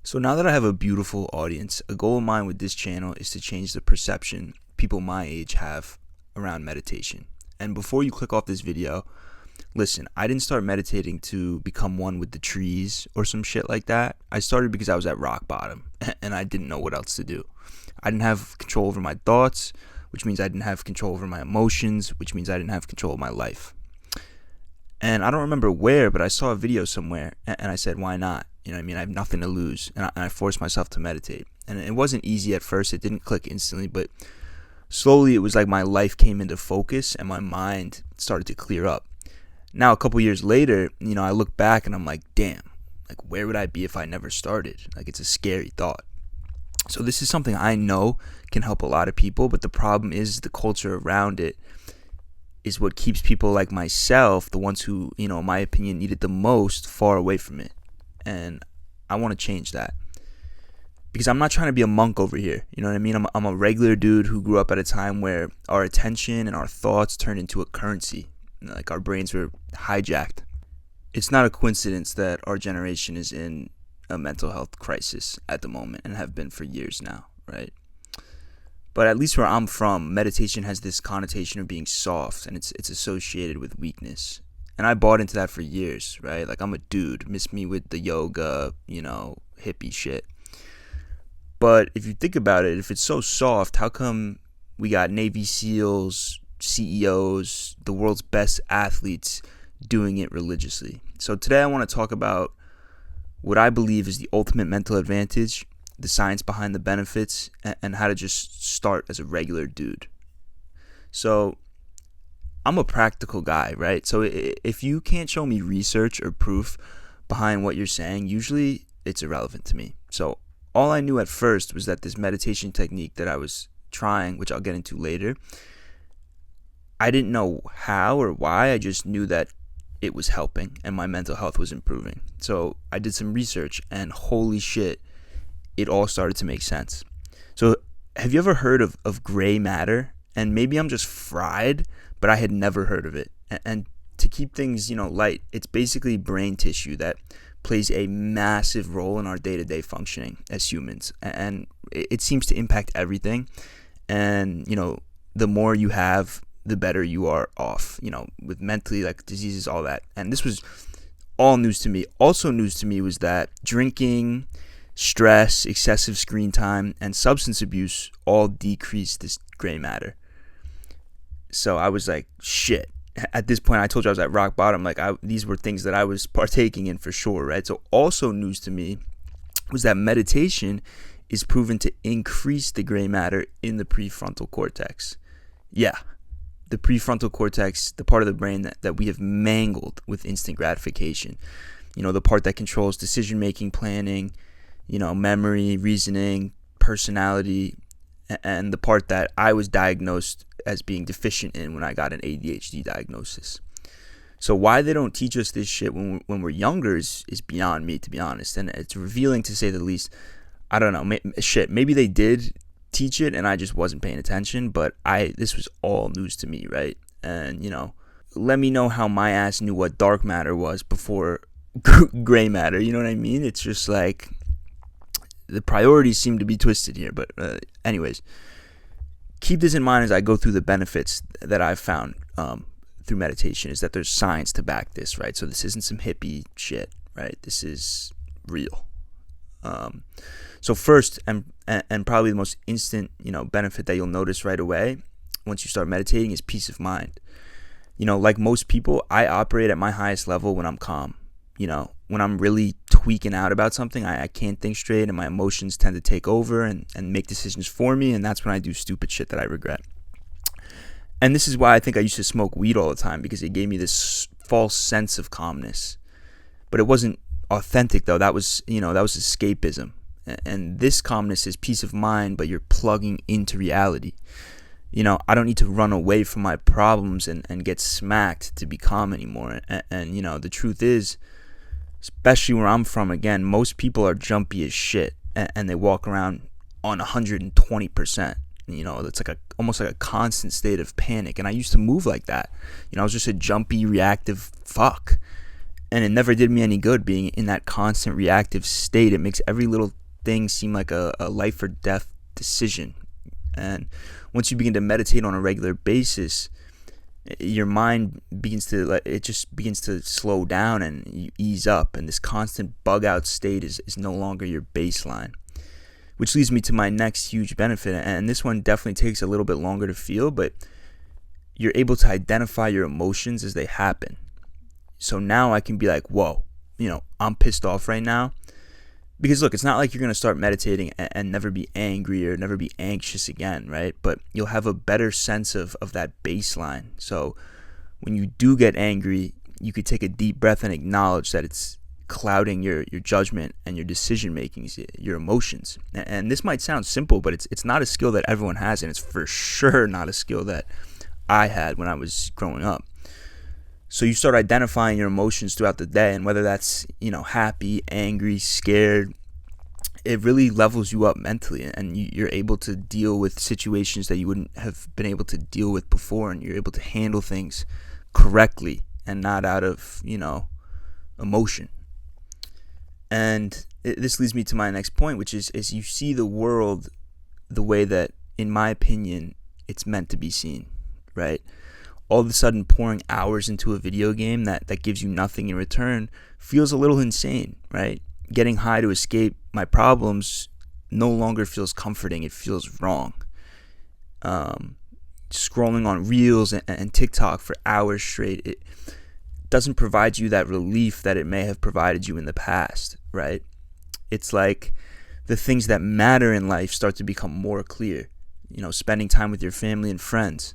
So now that I have a beautiful audience, a goal of mine with this channel is to change the perception people my age have around meditation. And before you click off this video, listen, I didn't start meditating to become one with the trees or some shit like that. I started because I was at rock bottom and I didn't know what else to do. I didn't have control over my thoughts, which means I didn't have control over my emotions, which means I didn't have control of my life. And I don't remember where, but I saw a video somewhere and I said, why not? You know what I mean? I have nothing to lose. And I forced myself to meditate. And it wasn't easy at first. It didn't click instantly, but slowly it was like my life came into focus and my mind started to clear up. Now, a couple years later, I look back and I'm like, damn, like where would I be if I never started? Like it's a scary thought. So this is something I know can help a lot of people, but the problem is the culture around it is what keeps people like myself, the ones who, in my opinion, need it the most, far away from it. And I want to change that. Because I'm not trying to be a monk over here. You know what I mean? I'm a regular dude who grew up at a time where our attention and our thoughts turned into a currency. Like our brains were hijacked. It's not a coincidence that our generation is in a mental health crisis at the moment and have been for years now, right? But at least where I'm from, meditation has this connotation of being soft and it's associated with weakness. And I bought into that for years, right? Like I'm a dude, miss me with the yoga, hippie shit. But if you think about it, if it's so soft, how come we got Navy SEALs, CEOs, the world's best athletes doing it religiously? So today I want to talk about what I believe is the ultimate mental advantage, the science behind the benefits, and how to just start as a regular dude. So I'm a practical guy, right? So if you can't show me research or proof behind what you're saying, usually it's irrelevant to me. So all I knew at first was that this meditation technique that I was trying, which I'll get into later, I didn't know how or why. I just knew that it was helping and my mental health was improving. So I did some research and holy shit, it all started to make sense. So have you ever heard of gray matter? And maybe I'm just fried, but I had never heard of it. And to keep things, light, it's basically brain tissue that plays a massive role in our day-to-day functioning as humans. And it seems to impact everything. And, the more you have, the better you are off, with mentally, like diseases, all that. And this was all news to me. Also news to me was that drinking, stress, excessive screen time, and substance abuse all decrease this gray matter. So I was like, shit. At this point, I told you I was at rock bottom. Like these were things that I was partaking in for sure, right? So also news to me was that meditation is proven to increase the gray matter in the prefrontal cortex. Yeah, the prefrontal cortex, the part of the brain that we have mangled with instant gratification. The part that controls decision-making, planning, memory, reasoning, personality, and the part that I was diagnosed as being deficient in when I got an ADHD diagnosis. So why they don't teach us this shit when we're younger is beyond me, to be honest. And it's revealing, to say the least. I don't know. Maybe they did teach it and I just wasn't paying attention, but this was all news to me, right? And, let me know how my ass knew what dark matter was before gray matter. You know what I mean? It's just like the priorities seem to be twisted here. But anyways, keep this in mind as I go through the benefits that I've found through meditation, is that there's science to back this, right? So this isn't some hippie shit, right? This is real. So first, and probably the most instant, benefit that you'll notice right away once you start meditating is peace of mind. Like most people, I operate at my highest level when I'm calm. When I'm really tweaking out about something, I can't think straight and my emotions tend to take over and make decisions for me. And that's when I do stupid shit that I regret. And this is why I think I used to smoke weed all the time, because it gave me this false sense of calmness. But it wasn't authentic though. That was escapism. And this calmness is peace of mind, but you're plugging into reality. I don't need to run away from my problems and get smacked to be calm anymore. And the truth is, especially where I'm from, again, most people are jumpy as shit and they walk around on 120%. It's like almost like a constant state of panic. And I used to move like that. I was just a jumpy, reactive fuck. And it never did me any good being in that constant reactive state. It makes every little thing seem like a life or death decision. And once you begin to meditate on a regular basis, your mind begins to slow down and you ease up, and this constant bug out state is no longer your baseline. Which leads me to my next huge benefit, and this one definitely takes a little bit longer to feel, but you're able to identify your emotions as they happen. So now I can be like, whoa, I'm pissed off right now. Because look, it's not like you're going to start meditating and never be angry or never be anxious again, right? But you'll have a better sense of that baseline. So when you do get angry, you could take a deep breath and acknowledge that it's clouding your judgment and your decision making, your emotions. And this might sound simple, but it's not a skill that everyone has, and it's for sure not a skill that I had when I was growing up. So you start identifying your emotions throughout the day, and whether that's, happy, angry, scared, it really levels you up mentally, and you're able to deal with situations that you wouldn't have been able to deal with before, and you're able to handle things correctly and not out of, emotion. And this leads me to my next point, which is you see the world the way that, in my opinion, it's meant to be seen, right? All of a sudden pouring hours into a video game that gives you nothing in return feels a little insane, right? Getting high to escape my problems no longer feels comforting. It feels wrong. Scrolling on Reels and TikTok for hours straight, it doesn't provide you that relief that it may have provided you in the past, right? It's like the things that matter in life start to become more clear. Spending time with your family and friends.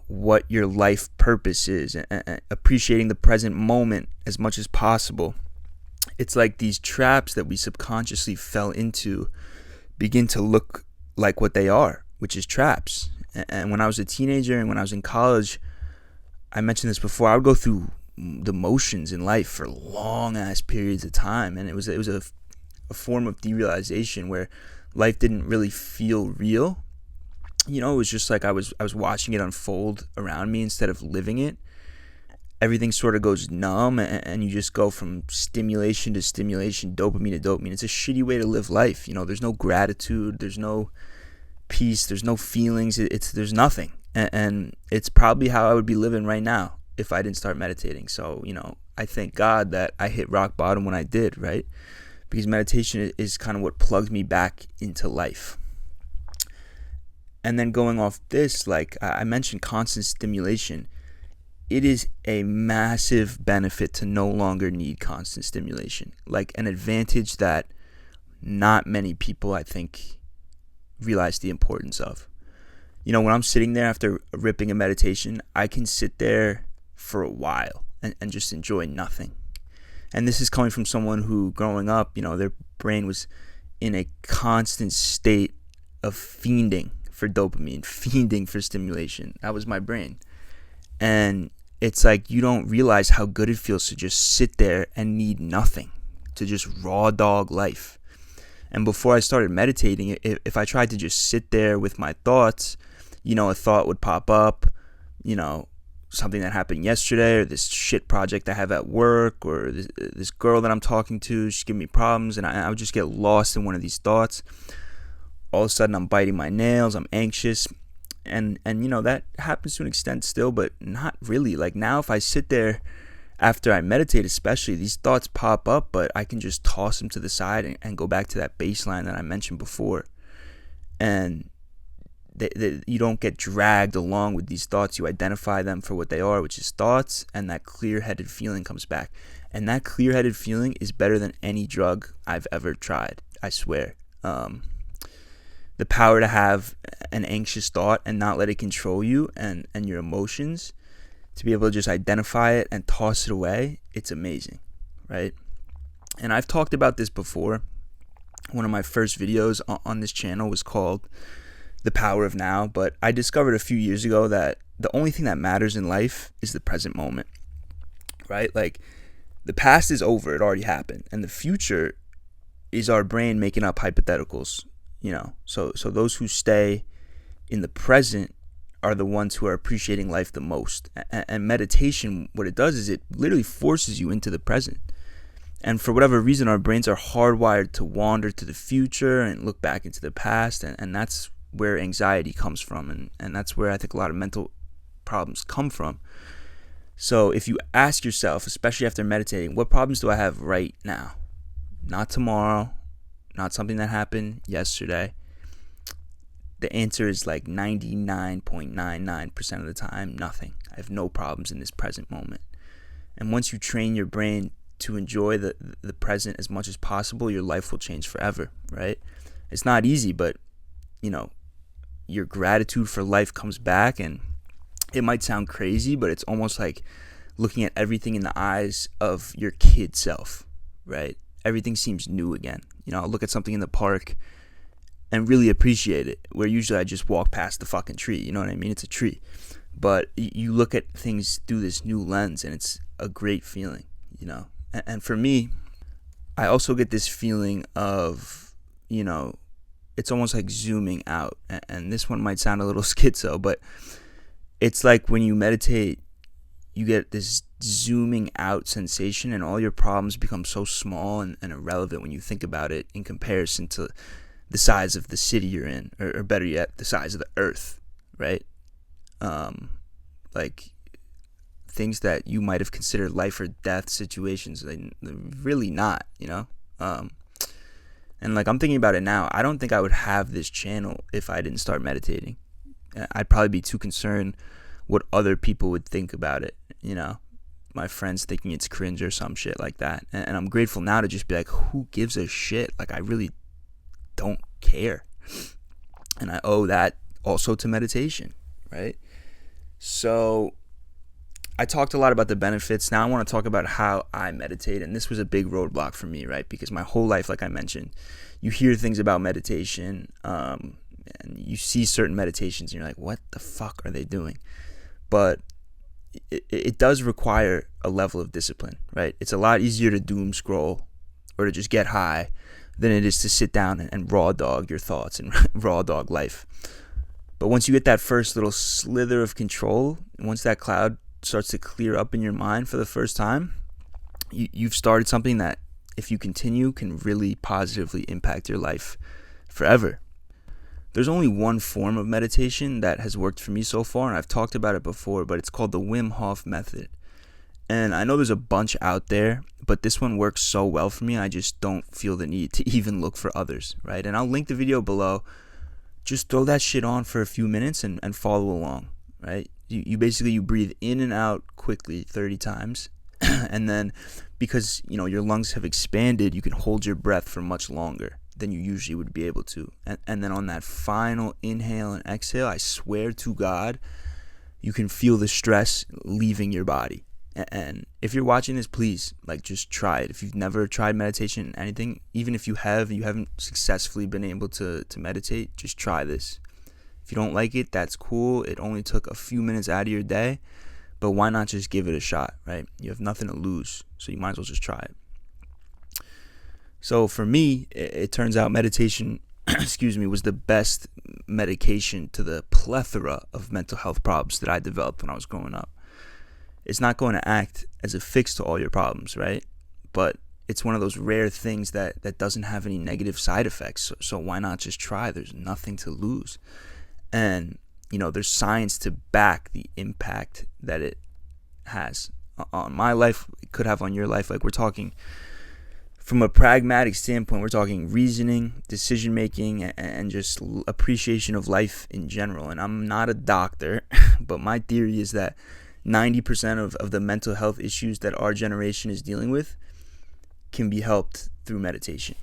What your life purpose is, and appreciating the present moment as much as possible. It's like these traps that we subconsciously fell into begin to look like what they are, which is traps. And when I was a teenager and when I was in college, I mentioned this before, I would go through the motions in life for long ass periods of time, and it was a form of derealization where life didn't really feel real. It was just like I was watching it unfold around me instead of living it. Everything sort of goes numb, and you just go from stimulation to stimulation, dopamine to dopamine. It's a shitty way to live life. There's no gratitude, there's no peace, there's no feelings. There's nothing, and it's probably how I would be living right now if I didn't start meditating. So I thank God that I hit rock bottom when I did, right? Because meditation is kind of what plugged me back into life. And then going off this, like I mentioned, constant stimulation. It is a massive benefit to no longer need constant stimulation. Like an advantage that not many people, I think, realize the importance of. When I'm sitting there after ripping a meditation, I can sit there for a while and just enjoy nothing. And this is coming from someone who, growing up, their brain was in a constant state of fiending for dopamine, fiending for stimulation. That was my brain. And it's like you don't realize how good it feels to just sit there and need nothing, to just raw dog life. And before I started meditating, if I tried to just sit there with my thoughts, a thought would pop up, something that happened yesterday, or this shit project I have at work, or this girl that I'm talking to, she's giving me problems, and I would just get lost in one of these thoughts. All of a sudden I'm biting my nails, I'm anxious, and that happens to an extent still, but not really. Like now, if I sit there after I meditate, especially, these thoughts pop up, but I can just toss them to the side and go back to that baseline that I mentioned before. And you don't get dragged along with these thoughts. You identify them for what they are, which is thoughts, and that clear-headed feeling comes back. And that clear-headed feeling is better than any drug I've ever tried, I swear. The power to have an anxious thought and not let it control you and your emotions, to be able to just identify it and toss it away, it's amazing, right? And I've talked about this before. One of my first videos on this channel was called The Power of Now, but I discovered a few years ago that the only thing that matters in life is the present moment, right? Like the past is over, it already happened, and the future is our brain making up hypotheticals. So those who stay in the present are the ones who are appreciating life the most. And meditation, what it does is it literally forces you into the present. And for whatever reason, our brains are hardwired to wander to the future and look back into the past. And that's where anxiety comes from. And that's where I think a lot of mental problems come from. So if you ask yourself, especially after meditating, what problems do I have right now? Not tomorrow, not something that happened yesterday. The answer is like 99.99% of the time, nothing. I have no problems in this present moment. And once you train your brain to enjoy the present as much as possible, your life will change forever, right? It's not easy, but, your gratitude for life comes back, and it might sound crazy, but it's almost like looking at everything in the eyes of your kid self, right? Everything seems new again. I'll look at something in the park and really appreciate it, where usually I just walk past the fucking tree. You know what I mean? It's a tree. But you look at things through this new lens, and it's a great feeling, And for me, I also get this feeling of, it's almost like zooming out. And this one might sound a little schizo, but it's like when you meditate, you get this zooming out sensation, and all your problems become so small and irrelevant when you think about it in comparison to the size of the city you're in, or better yet, the size of the earth, right? Like things that you might have considered life or death situations, they're really not, and like I'm thinking about it now, I don't think I would have this channel if I didn't start meditating. I'd probably be too concerned what other people would think about it, my friends thinking it's cringe or some shit like that. And I'm grateful now to just be like, who gives a shit? Like, I really don't care. And I owe that also to meditation, right? So I talked a lot about the benefits. Now I want to talk about how I meditate. And this was a big roadblock for me, right? Because my whole life, like I mentioned, you hear things about meditation, and you see certain meditations and you're like, what the fuck are they doing? But it does require a level of discipline, right? It's a lot easier to doom scroll or to just get high than it is to sit down and raw dog your thoughts and raw dog life. But once you get that first little slither of control, once that cloud starts to clear up in your mind for the first time, you've started something that, if you continue, can really positively impact your life forever. There's only one form of meditation that has worked for me so far, and I've talked about it before, but it's called the Wim Hof method. And I know there's a bunch out there, but this one works so well for me, I just don't feel the need to even look for others, right? And I'll link the video below. Just throw that shit on for a few minutes and follow along, right? You basically breathe in and out quickly 30 times. And then because, your lungs have expanded, you can hold your breath for much longer than you usually would be able to. And then on that final inhale and exhale, I swear to God, you can feel the stress leaving your body. And if you're watching this, please, just try it. If you've never tried meditation, anything, even if you haven't successfully been able to meditate, just try this. If you don't like it, that's cool. It only took a few minutes out of your day, but why not just give it a shot, right? You have nothing to lose, so you might as well just try it. So for me, it turns out meditation, was the best medication to the plethora of mental health problems that I developed when I was growing up. It's not going to act as a fix to all your problems, right? But it's one of those rare things that doesn't have any negative side effects. So why not just try? There's nothing to lose. And, there's science to back the impact that it has on my life. It could have on your life. Like, we're talking from a pragmatic standpoint, we're talking reasoning, decision making, and just appreciation of life in general. And I'm not a doctor, but my theory is that 90% of the mental health issues that our generation is dealing with can be helped through meditation.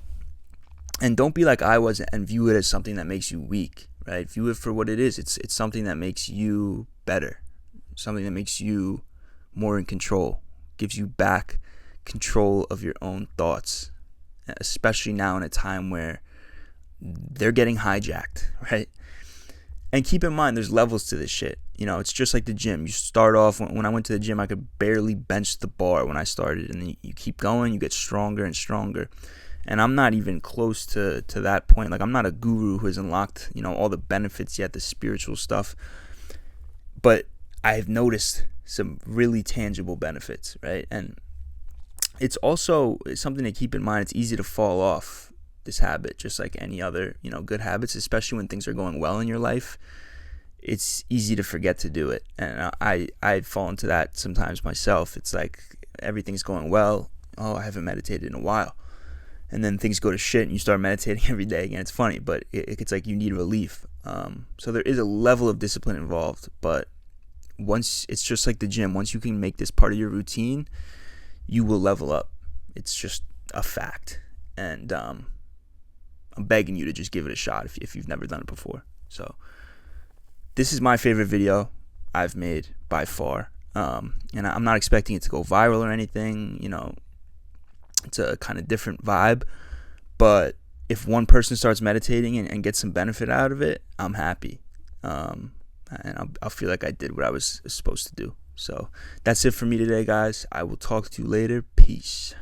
And don't be like I was and view it as something that makes you weak, right? View it for what it is. It's something that makes you better, something that makes you more in control, gives you back control of your own thoughts, especially now in a time where they're getting hijacked, right? And keep in mind, there's levels to this shit. It's just like the gym. You start off, when I went to the gym, I could barely bench the bar when I started. And then you keep going, you get stronger and stronger. And I'm not even close to that point. Like, I'm not a guru who has unlocked, all the benefits yet, the spiritual stuff. but I've noticed some really tangible benefits, right? And it's also something to keep in mind. It's easy to fall off this habit, just like any other, good habits, especially when things are going well in your life. It's easy to forget to do it. And I fall into that sometimes myself. It's like everything's going well. Oh, I haven't meditated in a while. And then things go to shit and you start meditating every day again. It's funny, but it's like you need relief. So there is a level of discipline involved, but once it's just like the gym, once you can make this part of your routine, you will level up. It's just a fact. And I'm begging you to just give it a shot if you've never done it before. So this is my favorite video I've made by far. And I'm not expecting it to go viral or anything. It's a kind of different vibe. But if one person starts meditating and gets some benefit out of it, I'm happy. And I'll feel like I did what I was supposed to do. So that's it for me today, guys. I will talk to you later. Peace.